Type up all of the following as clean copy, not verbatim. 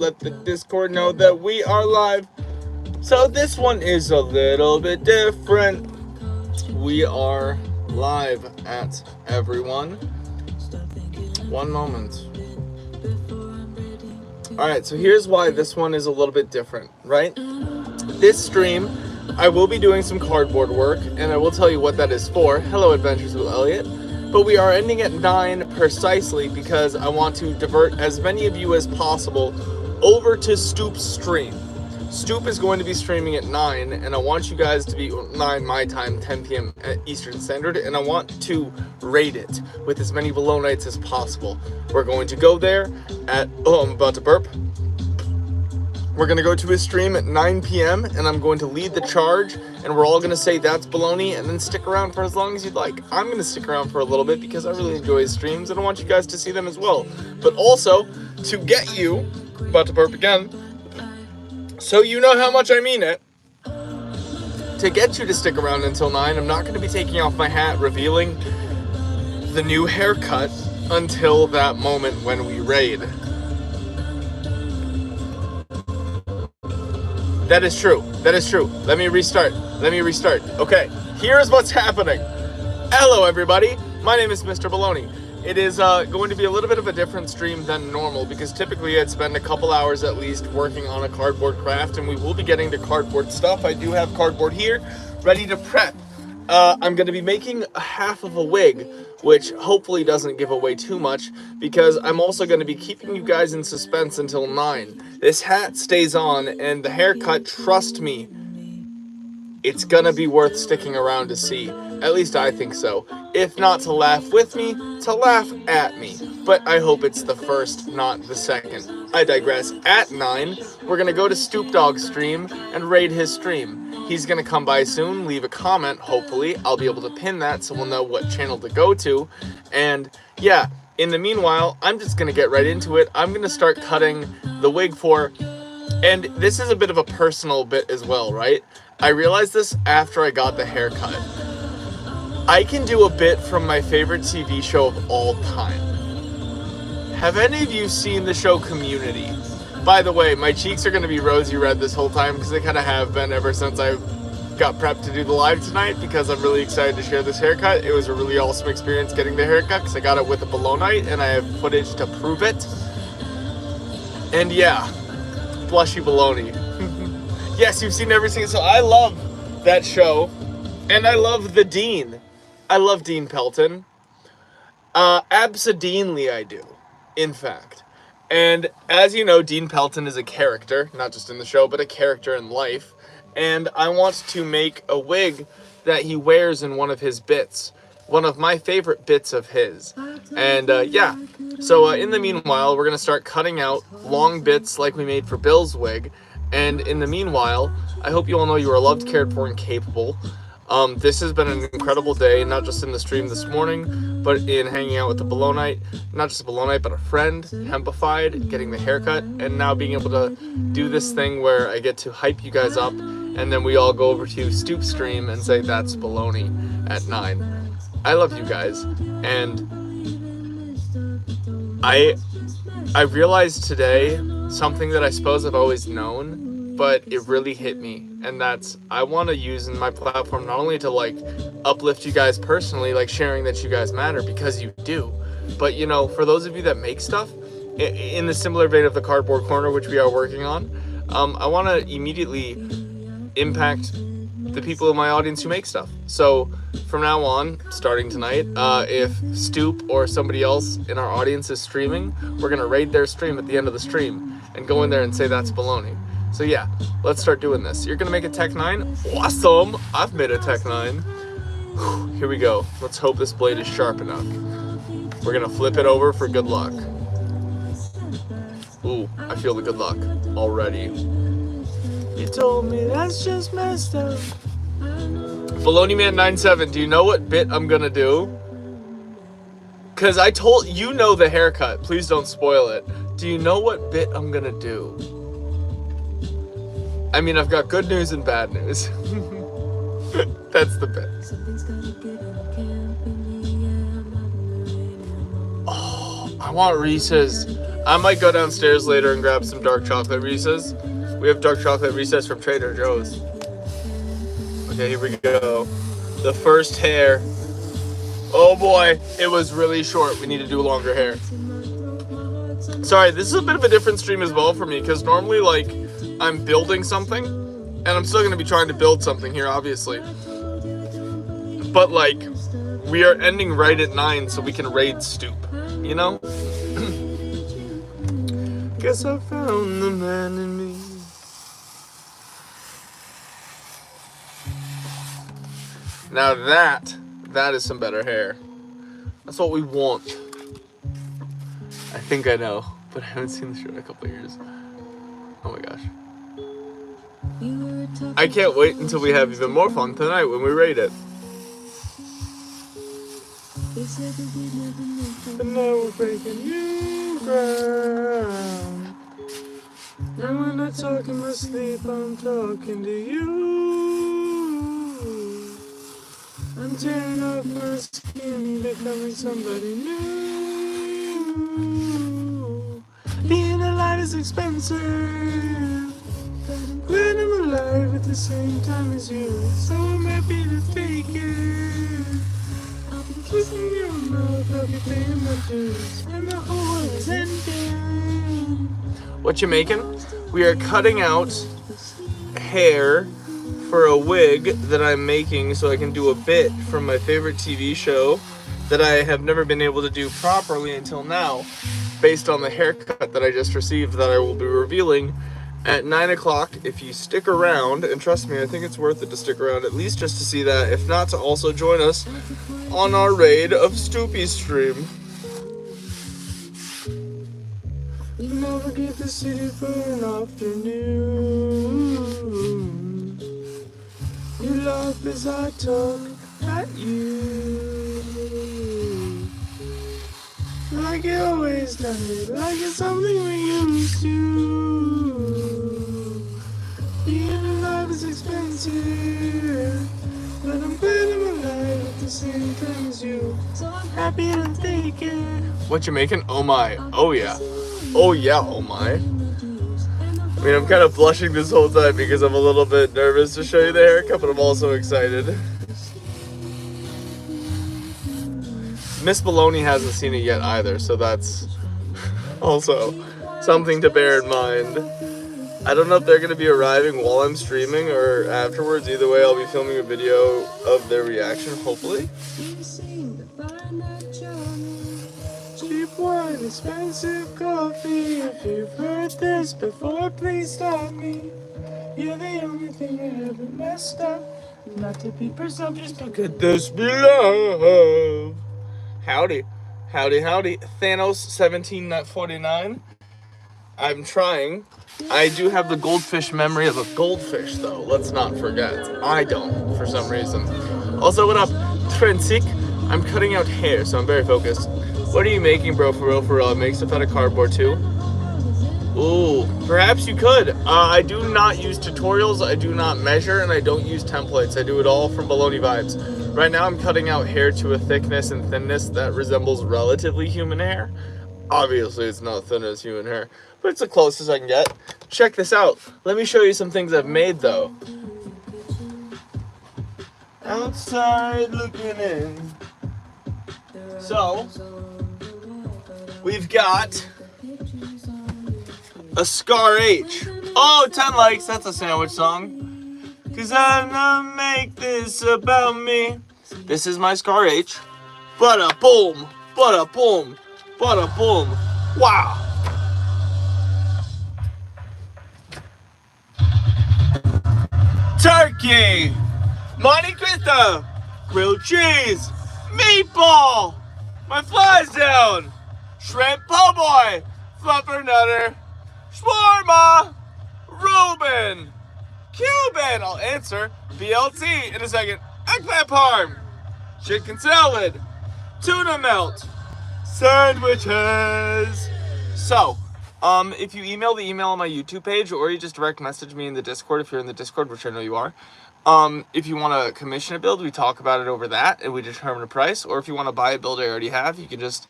let the Discord know that we are live. So this one is a little bit different. We are live at everyone. One moment. Alright, so here's why this one is a little bit different, right? This stream, I will be doing some cardboard work, and I will tell you what that is for. Hello, Adventures with Elliot. But we are ending at 9 precisely because I want to divert as many of you as possible over to Stoop's stream. Stoop is going to be streaming at 9, and I want you guys to be 9 my time, 10 p.m. Eastern Standard, and I want to raid it with as many Bolognites as possible. We're going to go there at, I'm about to burp. We're going to go to his stream at 9 p.m. and I'm going to lead the charge, and we're all going to say that's baloney, and then stick around for as long as you'd like. I'm going to stick around for a little bit because I really enjoy his streams and I want you guys to see them as well. But also, to get you, about to burp again, so you know how much I mean it, to get you to stick around until 9, I'm not going to be taking off my hat revealing the new haircut until that moment when we raid. That is true. That is true. Let me restart. Okay, here's what's happening. Hello, everybody. My name is Mr. Baloney. It is going to be a little bit of a different stream than normal because typically I'd spend a couple hours at least working on a cardboard craft, and we will be getting to cardboard stuff. I do have cardboard here, ready to prep. I'm going to be making a half of a wig, which hopefully doesn't give away too much, because I'm also going to be keeping you guys in suspense until 9. This hat stays on, and the haircut, trust me, it's going to be worth sticking around to see. At least I think so. If not to laugh with me, to laugh at me. But I hope it's the first, not the second. I digress. At 9, we're going to go to Stoop Dog's stream and raid his stream. He's going to come by soon, leave a comment, hopefully. I'll be able to pin that so we'll know what channel to go to. And yeah, in the meanwhile, I'm just going to get right into it. I'm going to start cutting the wig for... And this is a bit of a personal bit as well, right? I realized this after I got the haircut. I can do a bit from my favorite TV show of all time. Have any of you seen the show Community? By the way, my cheeks are going to be rosy red this whole time because they kind of have been ever since I got prepped to do the live tonight, because I'm really excited to share this haircut. It was a really awesome experience getting the haircut because I got it with a Bologna and I have footage to prove it. And yeah, blushy Bologna. Yes, you've seen everything. So I love that show, and I love the Dean. I love Dean Pelton. Absurdly I do, in fact. And as you know, Dean Pelton is a character, not just in the show, but a character in life. And I want to make a wig that he wears in one of his bits. One of my favorite bits of his. And yeah, so in the meanwhile, we're going to start cutting out long bits like we made for Bill's wig. And in the meanwhile, I hope you all know you are loved, cared for, and capable. This has been an incredible day, not just in the stream this morning, but in hanging out with the Bologna. Not just a Bologna, but a friend, Hempified, getting the haircut, and now being able to do this thing where I get to hype you guys up, and then we all go over to Stoop stream and say that's Bologna at 9. I love you guys, and I realized today something that I suppose I've always known, but it really hit me, and that's I want to use in my platform not only to like uplift you guys personally, like sharing that you guys matter, because you do, but you know, for those of you that make stuff in the similar vein of the Cardboard Corner, which we are working on, I want to immediately impact the people in my audience who make stuff. So from now on, starting tonight, if Stoop or somebody else in our audience is streaming, we're gonna raid their stream at the end of the stream and go in there and say that's baloney. So yeah, let's start doing this. You're gonna make a Tech 9? Awesome! I've made a Tech 9. Whew, here we go. Let's hope this blade is sharp enough. We're gonna flip it over for good luck. Ooh, I feel the good luck already. You told me that's just messed up. Baloney Man 97, do you know what bit I'm gonna do? Cause I told you know the haircut. Please don't spoil it. Do you know what bit I'm gonna do? I mean, I've got good news and bad news. That's the bit. Oh, I want Reese's. I might go downstairs later and grab some dark chocolate Reese's. We have dark chocolate Reese's from Trader Joe's. Okay, here we go. The first hair. Oh boy, it was really short. We need to do longer hair. Sorry, this is a bit of a different stream as well for me, because normally, like, I'm building something, and I'm still going to be trying to build something here, obviously. But, like, we are ending right at 9, so we can raid Stoop, you know? Guess I found the man in me. Now that is some better hair. That's what we want. I think I know, but I haven't seen the show in a couple of years. Oh my gosh. I can't wait until we have even more fun tonight when we raid it. But now we're breaking new ground. Now when I talk in my sleep, I'm talking to you. I'm tearing off my skin, becoming somebody new. Being alive is expensive, but I'm alive at the same time as you. So I'm happy to fake it. I'll be kissing your mouth, I'll be paying my dues, and the whole world is ending. What you making? We are cutting out hair for a wig that I'm making so I can do a bit from my favorite TV show that I have never been able to do properly until now, based on the haircut that I just received that I will be revealing at 9 o'clock. If you stick around, and trust me, I think it's worth it to stick around at least just to see that, if not to also join us on our raid of Stoopy's stream. Navigate the city for an afternoon. You laugh as I talk at you, like you always done it, like it's something we used to. Being alive is expensive, but I'm glad I'm alive at the same time as you. So I'm happy to take it. What you making? Oh my. Oh yeah. Oh yeah. Oh my. I mean, I'm kind of blushing this whole time because I'm a little bit nervous to show you the haircut, but I'm also excited. Miss Bologna hasn't seen it yet either, so that's also something to bear in mind. I don't know if they're going to be arriving while I'm streaming or afterwards. Either way, I'll be filming a video of their reaction, hopefully. Cheap wine, expensive coffee. If you've heard this before, please stop me. You're the only thing I haven't messed up. Not to be presumptuous, but could this be love? Howdy. Howdy, howdy. Thanos 1749. I'm trying. I do have the goldfish memory of a goldfish, though. Let's not forget. I don't, for some reason. Also, what up, Trensic? I'm cutting out hair, so I'm very focused. What are you making, bro? For real, for real. I make stuff out of cardboard, too. Ooh, perhaps you could. I do not use tutorials, I do not measure, and I don't use templates. I do it all from Bologna vibes. Right now, I'm cutting out hair to a thickness and thinness that resembles relatively human hair. Obviously, it's not thin as human hair, but it's the closest I can get. Check this out. Let me show you some things I've made, though. Outside looking in. So, we've got a Scar H. Oh, 10 likes. That's a sandwich song. Cause I'm gonna make this about me. This is my Scar H. Bada boom. Bada boom. Bada boom. Wow. Turkey. Monte Cristo. Grilled cheese. Meatball. My fly's down. Shrimp po' boy. Fluffernutter. Shawarma. Reuben. Cuban. I'll answer. BLT in a second. Eggplant parm. Chicken salad. Tuna melt. Sandwiches. So, if you email the email on my YouTube page, or you just direct message me in the Discord if you're in the Discord, which I know you are. If you want to commission a build, we talk about it over that, and we determine a price. Or if you want to buy a build I already have, you can just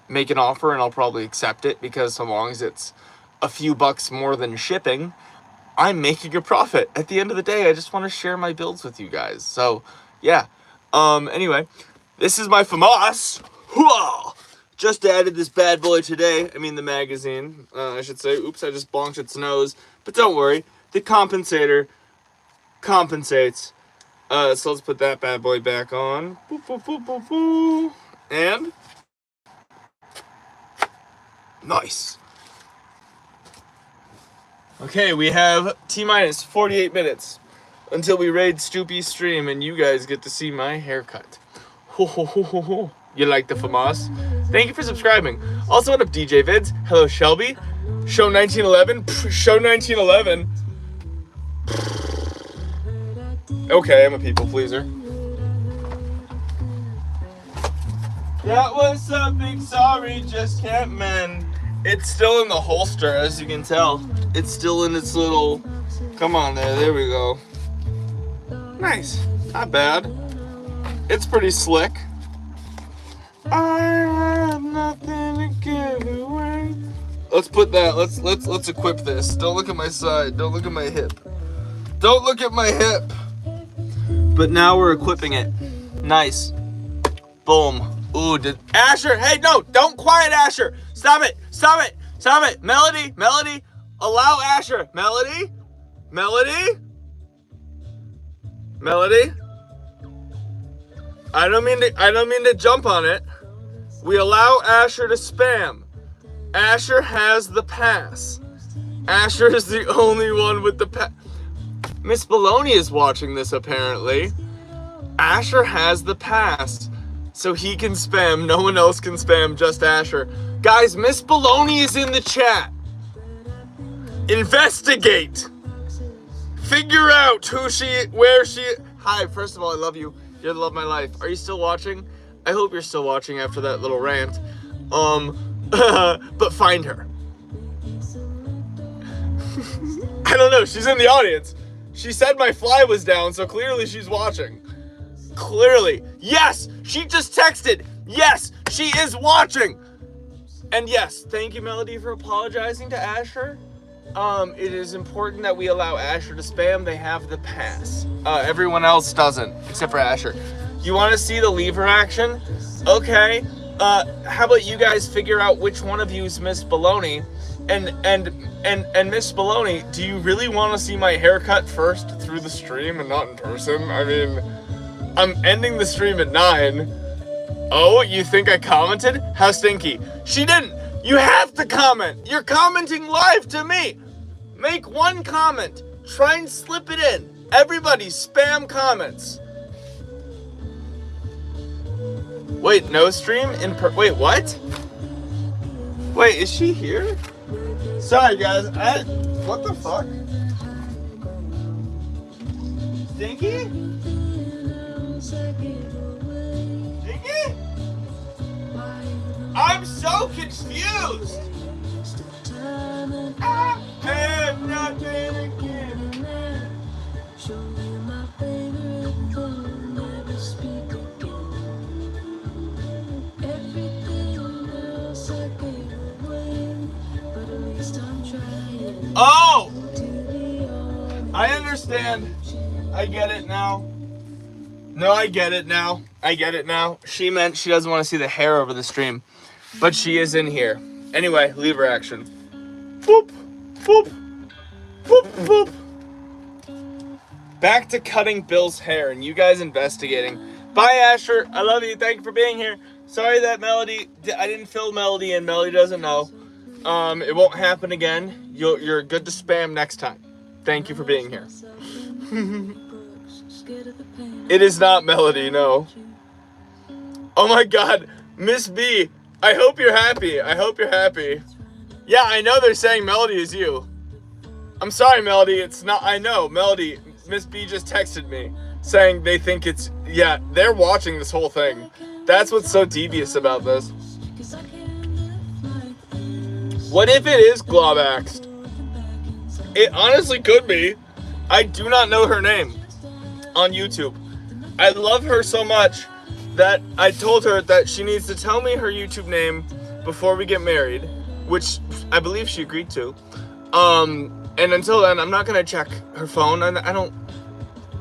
make an offer and I'll probably accept it, because so long as it's a few bucks more than shipping, I'm making a profit. At the end of the day, I just want to share my builds with you guys. So, yeah. Anyway, this is my FAMAS. Just added this bad boy today. I mean, the magazine, I should say. Oops, I just bonked its nose. But don't worry. The compensator compensates. So let's put that bad boy back on. Boop, boop, boop, boop, boop. And nice. Okay, we have T-minus 48 minutes until we raid Stoopy's stream and you guys get to see my haircut. Ho, ho, ho, ho, ho. You like the FAMAS? Thank you for subscribing. Also, what up, DJ Vids? Hello, Shelby. Show 1911. Pff, show 1911. Okay, I'm a people pleaser. That was a big sorry, just can't mend. It's still in the holster, as you can tell. It's still in its little... Come on there we go. Nice. Not bad. It's pretty slick. I have nothing to give away. Let's put that, let's equip this. Don't look at my side, don't look at my hip. Don't look at my hip. But now we're equipping it. Nice. Boom. Ooh, did Asher, hey, no, don't quiet Asher. Stop it, stop it, stop it. Melody, Melody, allow Asher. Melody, Melody, Melody. I don't mean to jump on it. We allow Asher to spam. Asher has the pass. Asher is the only one with the pass. Miss Bologna is watching this apparently. Asher has the pass, so he can spam. No one else can spam, just Asher. Guys, Miss Bologna is in the chat. Investigate. Figure out who she, where she. Hi, first of all, I love you. You're the love of my life. Are you still watching? I hope you're still watching after that little rant. But find her. I don't know, she's in the audience. She said my fly was down, so clearly she's watching. Clearly. Yes, she just texted. Yes, she is watching. And yes, thank you, Melody, for apologizing to Asher. It is important that we allow Asher to spam. They have the pass. Everyone else doesn't, except for Asher. You want to see the lever action? Okay. How about you guys figure out which one of you is Miss Bologna? And Miss Bologna, do you really want to see my haircut first through the stream and not in person? I mean, I'm ending the stream at 9. Oh, you think I commented? How stinky. She didn't. You have to comment. You're commenting live to me. Make one comment. Try and slip it in. Everybody spam comments. Wait, no stream in wait, what? Wait, is she here? Sorry guys, what the fuck? Stinky? Stinky? I'm so confused! I have nothing to give. Oh! I understand. I get it now. No, I get it now. I get it now. She meant she doesn't want to see the hair over the stream. But she is in here. Anyway, lever action. Boop, boop, boop, boop. Back to cutting Bill's hair and you guys investigating. Bye, Asher. I love you. Thank you for being here. Sorry that Melody, I didn't fill Melody in. Melody doesn't know. It won't happen again. You're good to spam next time. Thank you for being here. It is not Melody, no. Oh my god, Miss B, I hope you're happy. I hope you're happy. Yeah, I know they're saying Melody is you. I'm sorry, Melody, it's not, I know, Melody, Miss B just texted me saying they think it's, yeah, they're watching this whole thing. That's what's so devious about this. What if it is Globaxed? It honestly could be. I do not know her name on YouTube. I love her so much that I told her that she needs to tell me her YouTube name before we get married, which I believe she agreed to. And until then, I'm not gonna check her phone. And I don't.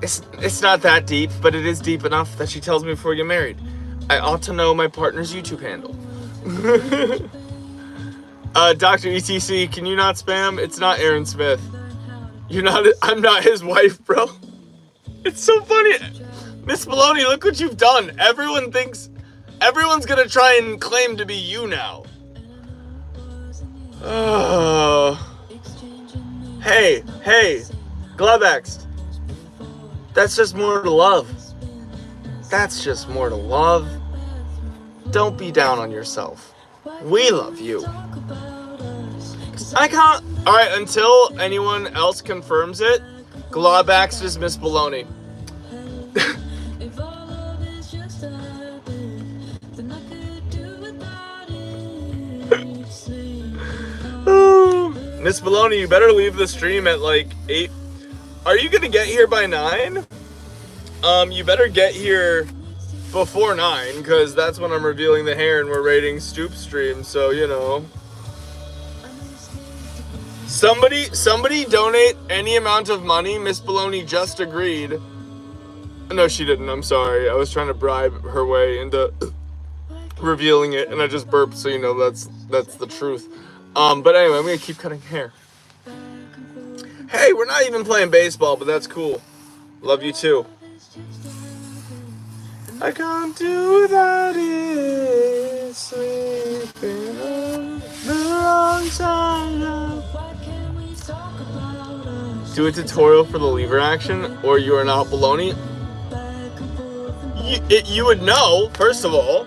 It's not that deep, but it is deep enough that she tells me before we get married. I ought to know my partner's YouTube handle. Dr. ETC, can you not spam? It's not Aaron Smith. I'm not his wife, bro. It's so funny. Miss Bologna, look what you've done. Everyone's gonna try and claim to be you now. Hey, Glovex. That's just more to love. That's just more to love. Don't be down on yourself. We love you. I can't. Alright, until anyone else confirms it, Glovex is Miss Bologna. Miss Bologna, you better leave the stream at like 8. Are you gonna get here by 9? You better get here before 9, because that's when I'm revealing the hair and we're rating Stoop stream, so you know. Somebody donate any amount of money. Miss Bologna just agreed. No, she didn't. I'm sorry. I was trying to bribe her way into revealing it, and I just burped, so you know that's the truth. But anyway, I'm gonna keep cutting hair. Hey, we're not even playing baseball, but that's cool. Love you too. I can't do without it. Sleeping on the wrong side of. Do a tutorial for the lever action, or you are not Bologna. You would know, first of all.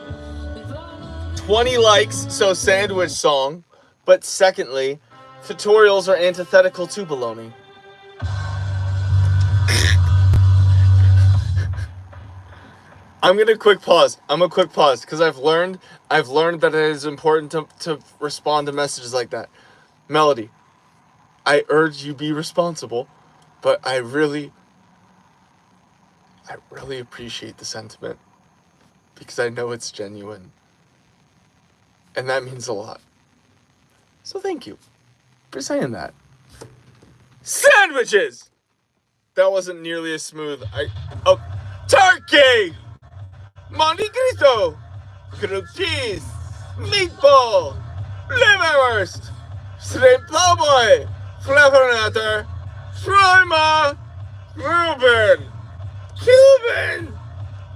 20 likes, so sandwich song. But secondly, tutorials are antithetical to Bologna. I'm gonna quick pause. Because I've learned that it is important to respond to messages like that. Melody, I urge you be responsible, but I really appreciate the sentiment because I know it's genuine. And that means a lot. So thank you for saying that. Sandwiches! That wasn't nearly as smooth. Turkey! Monte Cristo! Grilled cheese! Meatball! Liverwurst! Shrimp po' boy! Fluffernutter! Shawarma! Reuben! Cuban!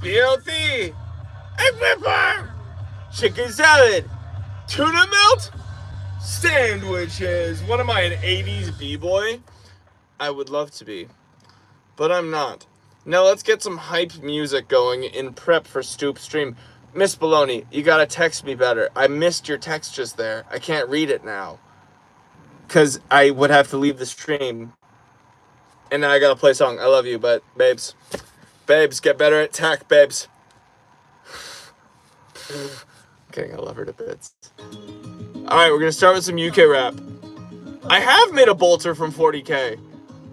BLT! Egg pepper! Chicken salad! Tuna melt! Sandwiches! What am I, an 80s b-boy? I would love to be, but I'm not. Now let's get some hype music going in prep for Stoop stream. Miss Bologna, you gotta text me better. I missed your text just there. I can't read it now. Because I would have to leave the stream. And now I gotta play a song. I love you, but babes. Babes, get better at tech, babes. Okay, I love her to bits. Alright, we're gonna start with some UK rap. I have made a bolter from 40k.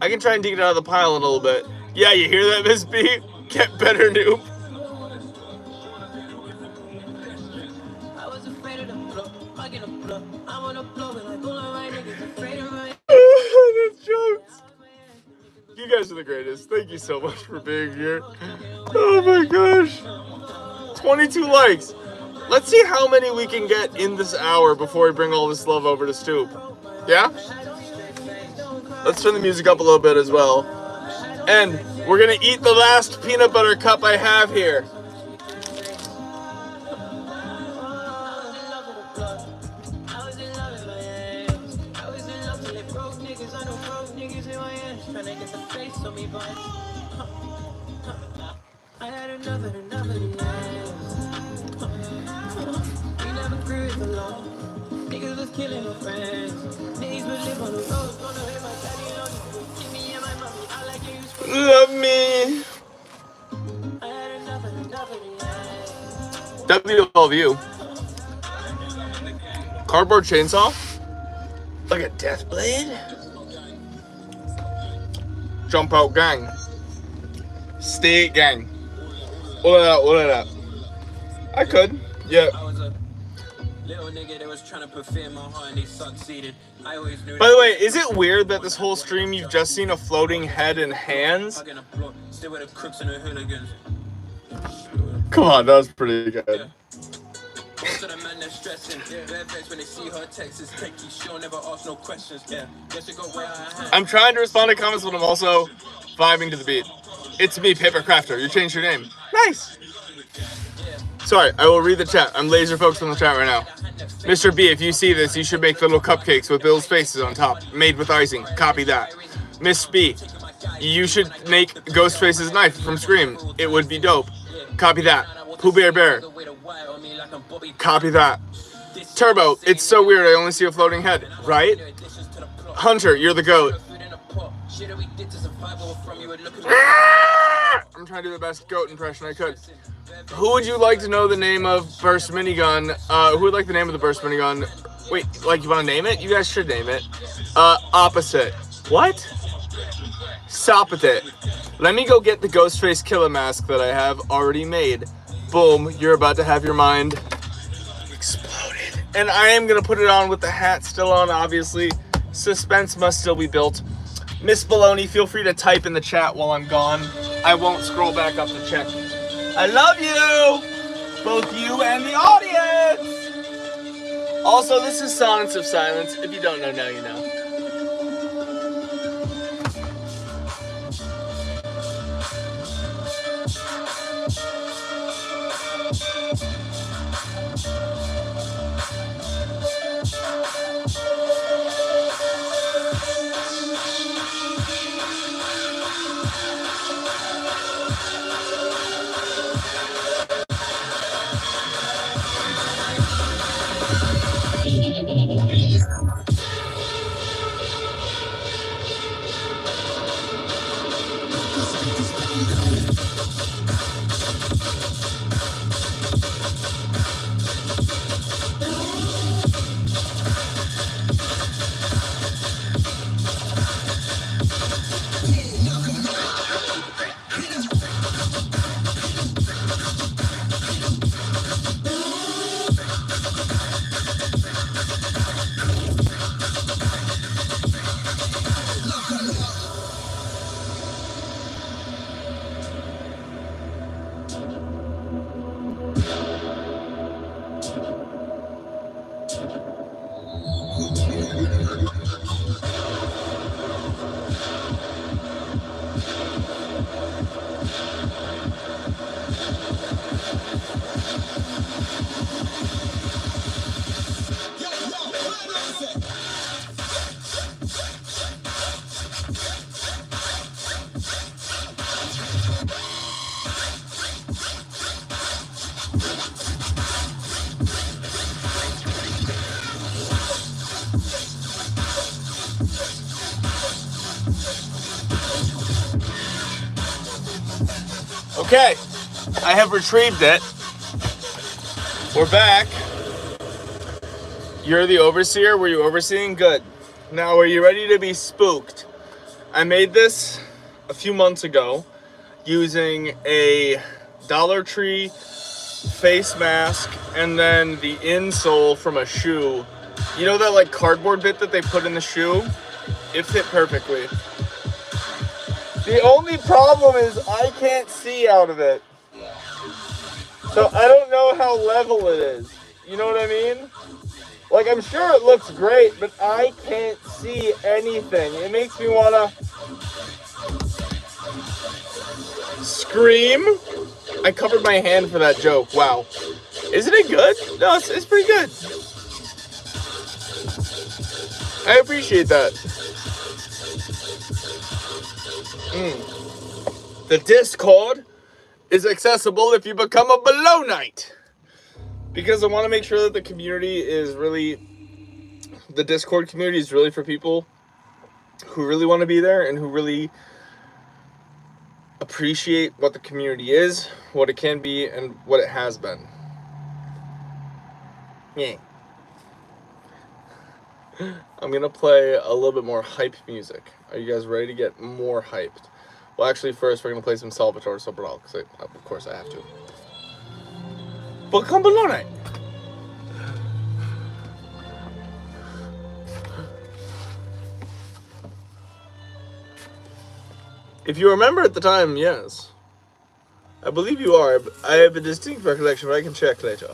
I can try and dig it out of the pile in a little bit. Yeah, you hear that, Miss B? Get better, noob. That's jokes. You guys are the greatest. Thank you so much for being here. Oh my gosh. 22 likes. Let's see how many we can get in this hour before we bring all this love over to Stoop. Yeah? Let's turn the music up a little bit as well. And we're gonna eat the last peanut butter cup I have here. Love me. W all of you. Cardboard chainsaw? Like a death blade? Jump out gang. State gang. All of that. I could. Yeah. By the way, is it weird that this whole stream you've just seen a floating head and hands? Come on, that was pretty good. I'm trying to respond to comments, but I'm also vibing to the beat. It's me, Paper Crafter. You changed your name. Nice. Sorry, I will read the chat. I'm laser focused on the chat right now. Mr. B, if you see this, you should make little cupcakes with Bill's faces on top, made with icing. Copy that. Miss B, you should make Ghostface's knife from Scream. It would be dope. Copy that. Pooh Bear Bear. Copy that. Turbo, it's so weird I only see a floating head, right? Hunter, you're the GOAT. I'm trying to do the best GOAT impression I could. Who would you like to know the name of Burst Minigun? Who would like the name of the Burst Minigun? Wait, like you want to name it? You guys should name it. Opposite. What? Stop with it. Let me go get the Ghostface Killer mask that I have already made. Boom, you're about to have your mind exploded. And I am going to put it on with the hat still on, obviously. Suspense must still be built. Miss Baloney, feel free to type in the chat while I'm gone. I won't scroll back up to check. I love you! Both you and the audience! Also, this is Sonance of Silence. If you don't know, now you know. Okay, I have retrieved it. We're back. You're the overseer. Were you overseeing? Good. Now, are you ready to be spooked? I made this a few months ago using a Dollar Tree face mask and then the insole from a shoe. You know that like cardboard bit that they put in the shoe? It fit perfectly. The only problem is I can't see out of it. So I don't know how level it is. You know what I mean? Like, I'm sure it looks great, but I can't see anything. It makes me want to scream. I covered my hand for that joke. Wow. Isn't it good? No, it's pretty good. I appreciate that. The Discord is accessible if you become a Bologna. Because I want to make sure that the community is really, the Discord community is really for people who really want to be there and who really appreciate what the community is, what it can be, and what it has been. Yeah. I'm going to play a little bit more hype music. Are you guys ready to get more hyped? Well, actually, first we're going to play some Salvatore Sobral, because of course I have to. Welcome, Bologna! If you remember at the time, yes. I believe you are. I have a distinct recollection, but I can check later.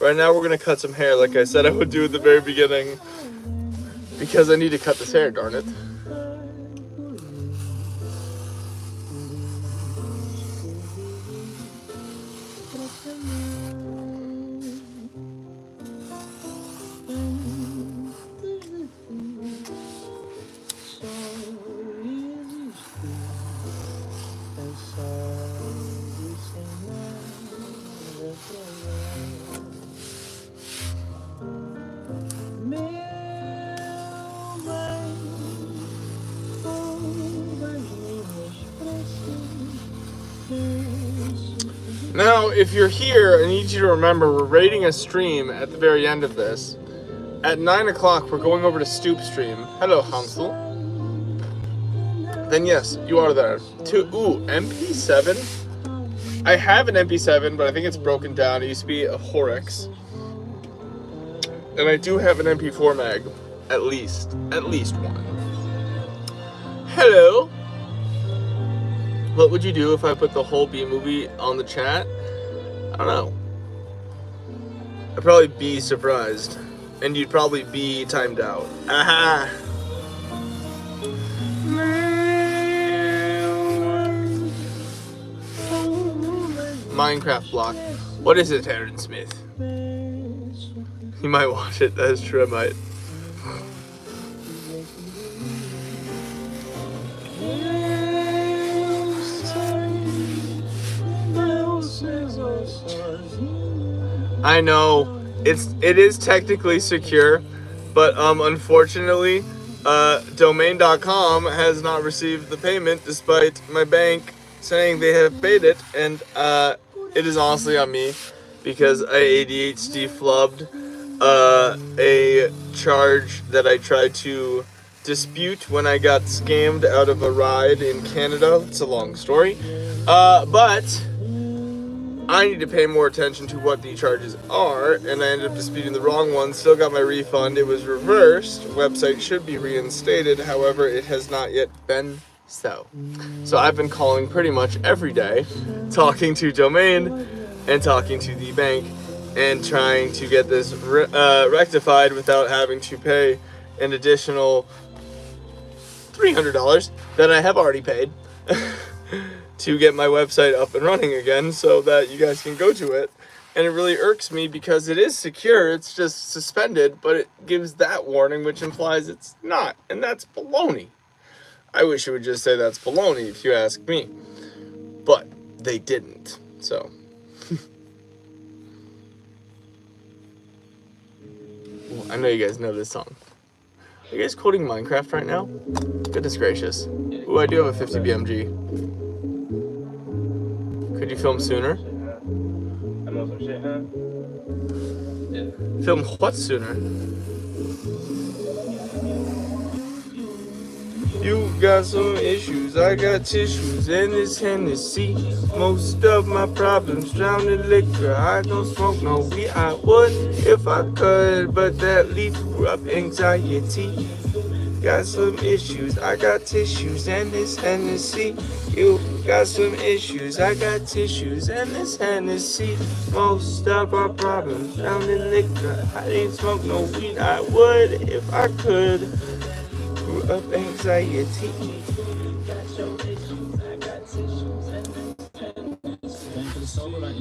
Right now, we're going to cut some hair like I said I would do at the very beginning. Because I need to cut this hair, darn it. Now, if you're here, I need you to remember we're rating a stream at the very end of this. At 9 o'clock, we're going over to Stoop Stream. Hello, Hansel. Then yes, you are there. MP7? I have an MP7, but I think it's broken down. It used to be a Horrocks. And I do have an MP4 mag. At least one. Hello. What would you do if I put the whole B-movie on the chat? I don't know. I'd probably be surprised. And you'd probably be timed out. Aha! Minecraft block. What is it, Aaron Smith? You might watch it. That is true, I might. I know it is technically secure, but unfortunately, domain.com has not received the payment despite my bank saying they have paid it, and it is honestly on me because I ADHD flubbed a charge that I tried to dispute when I got scammed out of a ride in Canada. It's a long story, but I need to pay more attention to what the charges are, and I ended up disputing the wrong one. Still got my refund. It was reversed. Website should be reinstated. However, it has not yet been so. So I've been calling pretty much every day, talking to Domain and talking to the bank and trying to get this rectified without having to pay an additional $300 that I have already paid. To get my website up and running again so that you guys can go to it. And it really irks me because it is secure, it's just suspended, but it gives that warning, which implies it's not, and that's baloney. I wish it would just say that's baloney if you ask me, but they didn't, so. Well, I know you guys know this song. Are you guys quoting Minecraft right now? Goodness gracious. Ooh, I do have a 50 BMG. Could you film sooner? I know some shit, huh? Yeah. Film what sooner? You got some issues, I got tissues, and this Hennessy. Most of my problems drown in liquor. I don't smoke no weed. I would if I could, but that leads up anxiety. Got some issues, I got tissues, and this Hennessy. You got some issues, I got tissues, and this Hennessy. Most of our problems drown in liquor. I didn't smoke no weed. I would if I could. Grew up anxiety.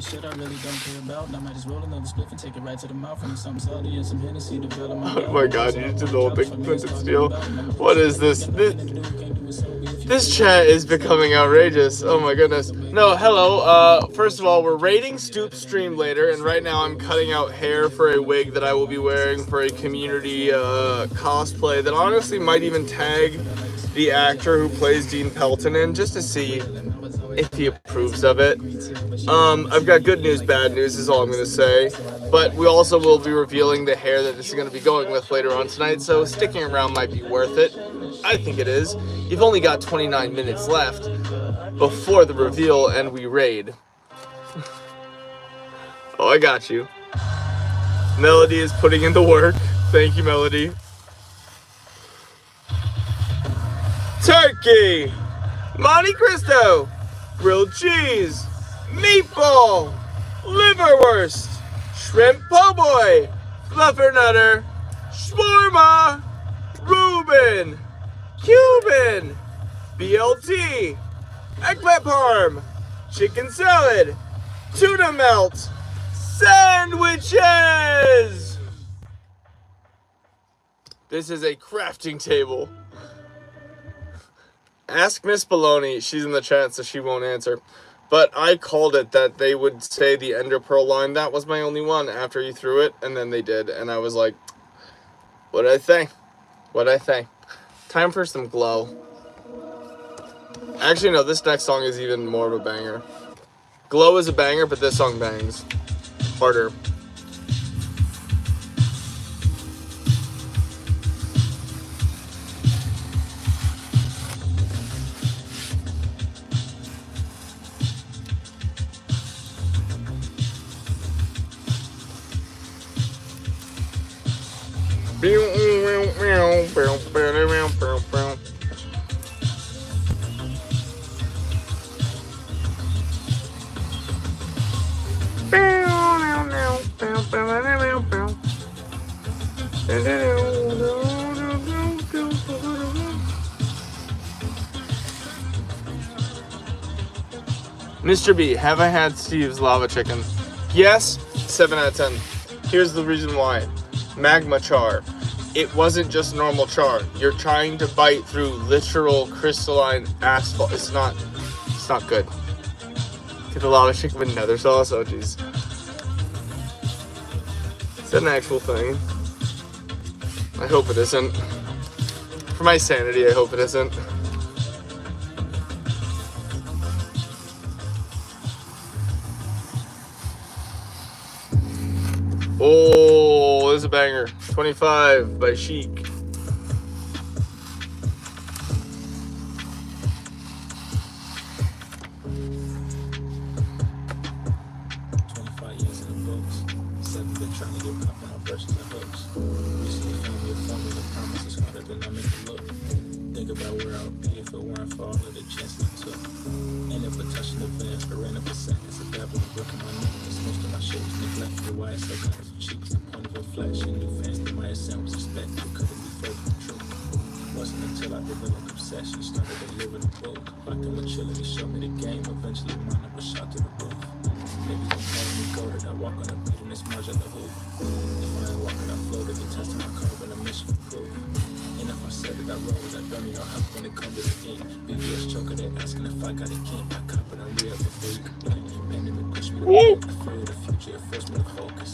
Shit I really don't care about. I might just roll another spliff and take it right to the mouth. And something salty and some Hennessy develop my. Oh my god, you did the whole thing with it still. What is this? This chat is becoming outrageous. Oh my goodness. No, hello. First of all, we're rating Stoop Stream later, and right now I'm cutting out hair for a wig that I will be wearing for a community cosplay that honestly might even tag the actor who plays Dean Pelton in, just to see if he approves of it. I've got good news, bad news is all I'm going to say. But we also will be revealing the hair that this is going to be going with later on tonight, so sticking around might be worth it. I think it is. You've only got 29 minutes left before the reveal and we raid. Oh, I got you. Melody is putting in the work. Thank you, Melody. Turkey! Monte Cristo, grilled cheese, meatball, liverwurst, shrimp po' boy, fluffernutter, shawarma, Reuben, Cuban, BLT, eggplant parm, chicken salad, tuna melt, sandwiches! This is a crafting table. Ask Miss Bologna. She's in the chat, so she won't answer. But I called it that they would say the ender pearl line. That was my only one after you threw it, and then they did. And I was like, what did I say? What did I say? Time for some glow. Actually, no, this next song is even more of a banger. Glow is a banger, but this song bangs harder. Mr. B, have I had Steve's lava chicken? Yes, 7 out of 10. Here's the reason why. Magma char. It wasn't just normal char. You're trying to bite through literal crystalline asphalt. It's not good. Get the lava chicken with nether sauce. Oh jeez. Is that an actual thing? I hope it isn't. For my sanity, I hope it isn't. Oh, this is a banger. 25 by Chic.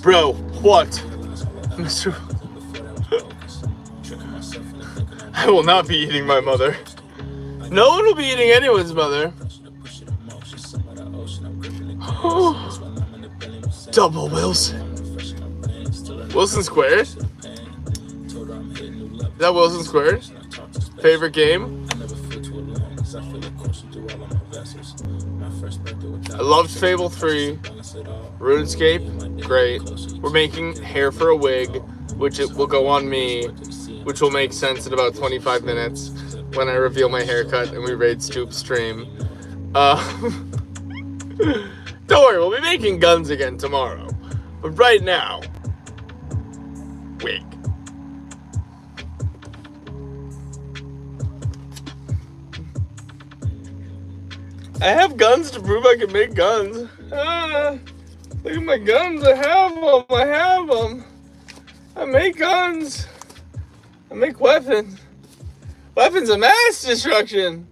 Bro, what? Mr. I will not be eating my mother. No one will be eating anyone's mother. Double Wilson. Wilson Squared? Is that Wilson Squared? Favorite game? I loved Fable 3. RuneScape, great. We're making hair for a wig, which it will go on me, which will make sense in about 25 minutes when I reveal my haircut and we raid Stoop stream. Don't worry, we'll be making guns again tomorrow. But right now, wig. I have guns to prove I can make guns. Look at my guns, I have them. I make guns. I make weapons. Weapons of mass destruction.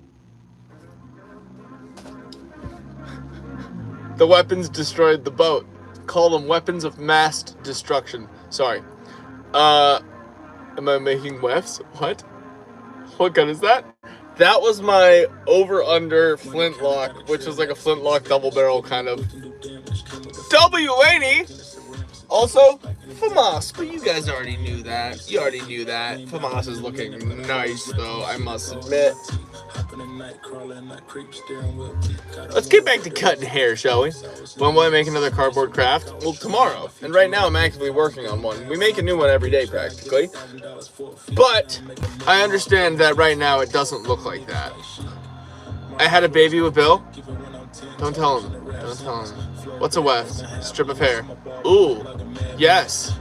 The weapons destroyed the boat. Call them weapons of mass destruction. Sorry. Am I making wefts? What? What gun is that? That was my over-under flintlock, which was like a flintlock double barrel kind of. W80! Also, FAMAS, but you guys already knew that. You already knew that. FAMAS is looking nice, though, I must admit. Let's get back to cutting hair, shall we? When will I make another cardboard craft? Well, tomorrow. And right now, I'm actively working on one. We make a new one every day, practically. But I understand that right now it doesn't look like that. I had a baby with Bill. Don't tell him. Don't tell him. What's a weft? Strip of hair. Ooh. Yes.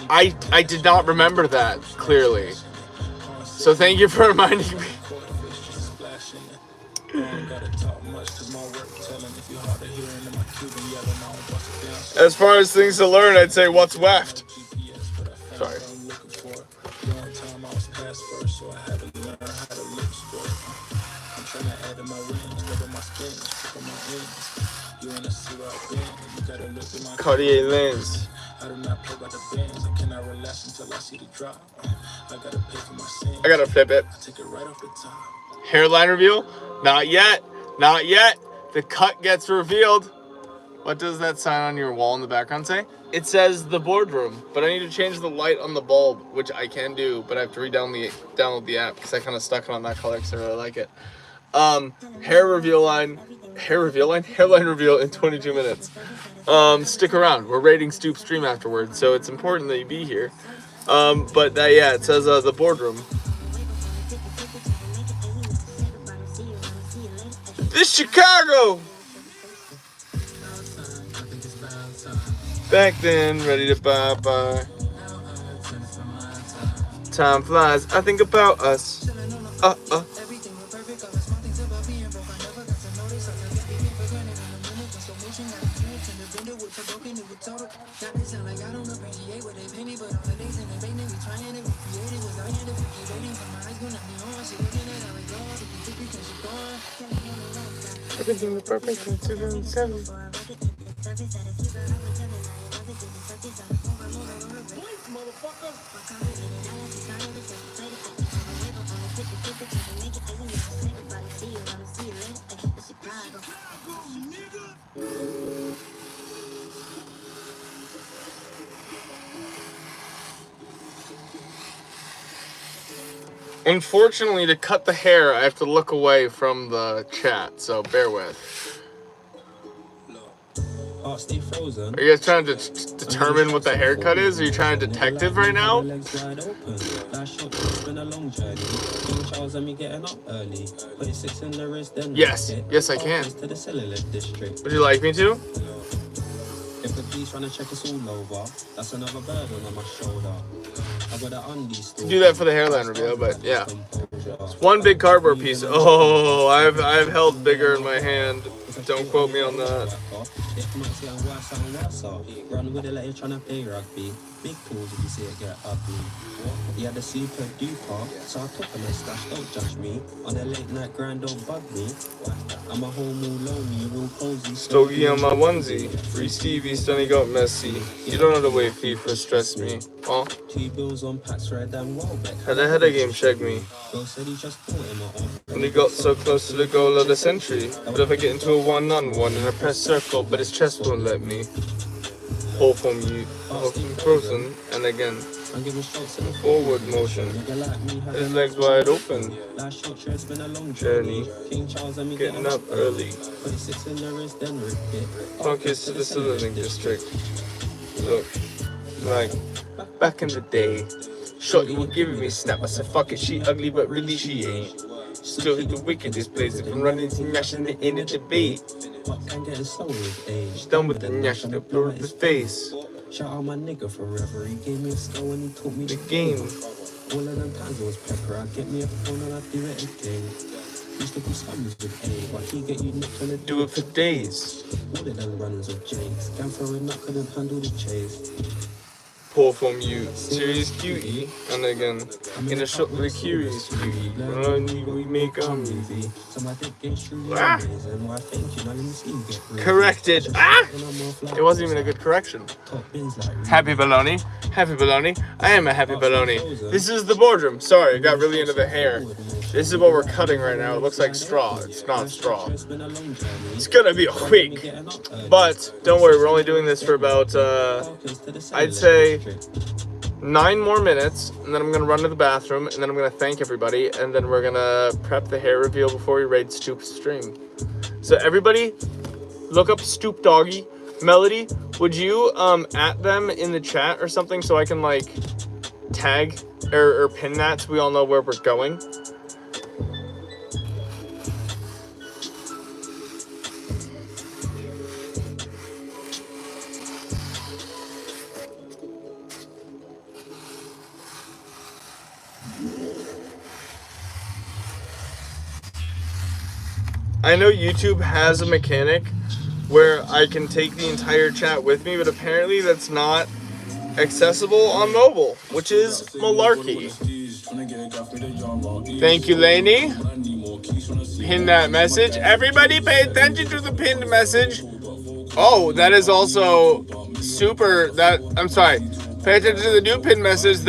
I did not remember that clearly. So thank you for reminding me. As far as things to learn, I'd say what's weft. Sorry. Cartier lens. I gotta flip it. Hairline reveal? Not yet. Not yet. The cut gets revealed. What does that sign on your wall in the background say? It says the boardroom, but I need to change the light on the bulb, which I can do, but I have to download the app because I kind of stuck it on that color because I really like it. Hairline reveal in 22 minutes. Stick around. We're rating Stoop Stream afterwards, so it's important that you be here. Yeah, it says the boardroom. This Chicago! Back then, ready to bye-bye. Time flies, I think about us. Everything was perfect in 2007. Unfortunately, to cut the hair, I have to look away from the chat, so bear with. Are you guys trying to determine what the haircut is? Are you trying to detective right now? Yes. Yes, I can. Would you like me to? If the police trying to check us all over, that's another burden on my shoulder. I got the undies still. Do that for the hairline reveal, but yeah. It's one big cardboard piece. Oh, I've held bigger in my hand. Don't quote me on that. Run with it like you're trying to play rugby. Big tools if you see it get ugly. You had the super duper, so I took a mustache, don't judge me. On the late night grind, don't bug me. I'm a home all lonely, real cozy. Stogie on my onesie. Free Stevie, stunning got messy. You don't know the way FIFA stress me. Oh. T-bills on packs right down Welbeck. Had a header game check me. Said he just when he got so close to the goal of the century. But if I get into a one-on-one in a press circle, but his chest won't let me. Whole from frozen, and again, forward motion. His legs wide open. Journey, getting up early. Pockets to the Southern District. Look, like, back in the day, shorty were giving me snap. I said, fuck it, she ugly, but really she ain't. Still hit the wickedest place. If I'm running to national in a debate. I'm getting slow with age. Done with the national blur of his face. Shout out my nigga forever. He gave me a skill and he taught me the game. All of them times it was pepper. I get me a phone and I do it again. Used to be scums with A, but he get you nicked and do it for days. All of them runners of Jakes. Gang for a knock couldn't handle the chase. Pour from you, serious cutie, and again, in a shop with a curious cutie. Only we make a movie. Ah! Corrected. Ah! It wasn't even a good correction. Happy baloney. Happy baloney. I am a happy baloney. This is the boardroom. Sorry, I got really into the hair. This is what we're cutting right now. It looks like straw. It's not straw. It's gonna be a wig. But don't worry, we're only doing this for about, I'd say 9 more minutes, and then I'm gonna run to the bathroom, and then I'm gonna thank everybody, and then we're gonna prep the hair reveal before we raid Stoop Stream. So everybody, look up Stoop Doggy. Melody, would you at them in the chat or something so I can like tag or pin that so we all know where we're going? I know YouTube has a mechanic where I can take the entire chat with me, but apparently that's not accessible on mobile, which is malarkey. Thank you, Lainey. Pin that message. Everybody pay attention to the pinned message. Oh, that is also super, I'm sorry. Pay attention to the new pinned message.